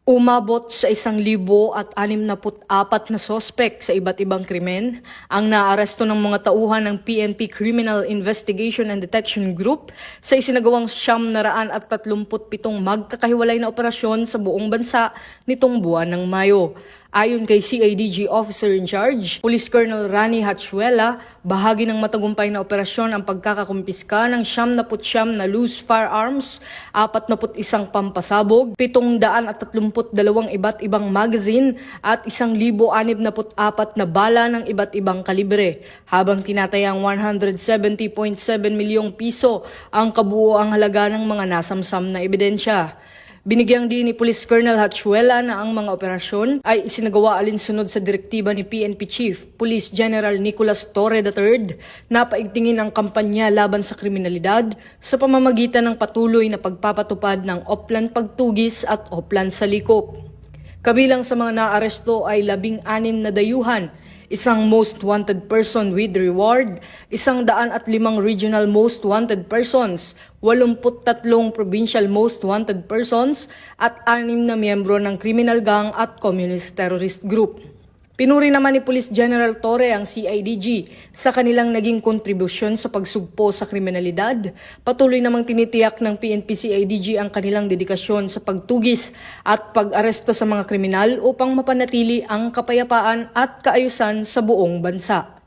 Umabot sa 1,064 na sospek sa iba't ibang krimen ang naaresto ng mga tauhan ng PNP Criminal Investigation and Detection Group sa isinagawang 937 magkakahiwalay na operasyon sa buong bansa nitong buwan ng Mayo. Ayon kay CIDG Officer in Charge, Police Colonel Rani Hatchuela, bahagi ng matagumpay na operasyon ang pagkakakumpiska ng 99 na loose firearms, 41 pampasabog, 732 iba't ibang magazine at 1,064 na bala ng iba't ibang kalibre, habang tinatayang 170.7 milyong piso ang kabuoang halaga ng mga nasamsam na ebidensya. Binigyang din ni Police Colonel Hatchuela na ang mga operasyon ay isinagawa alinsunod sa direktiba ni PNP Chief Police General Nicolas Torre III na paigtingin ang kampanya laban sa kriminalidad sa pamamagitan ng patuloy na pagpapatupad ng Oplan Pagtugis at Oplan Salikop. Kabilang sa mga naaresto ay 16 na dayuhan, isang most wanted person with reward, 105 regional most wanted persons, 83 provincial most wanted persons, at 6 na miyembro ng criminal gang at communist terrorist group. Pinuri naman ni Police General Torre ang CIDG sa kanilang naging kontribusyon sa pagsugpo sa kriminalidad. Patuloy namang tinitiyak ng PNP-CIDG ang kanilang dedikasyon sa pagtugis at pag-aresto sa mga kriminal upang mapanatili ang kapayapaan at kaayusan sa buong bansa.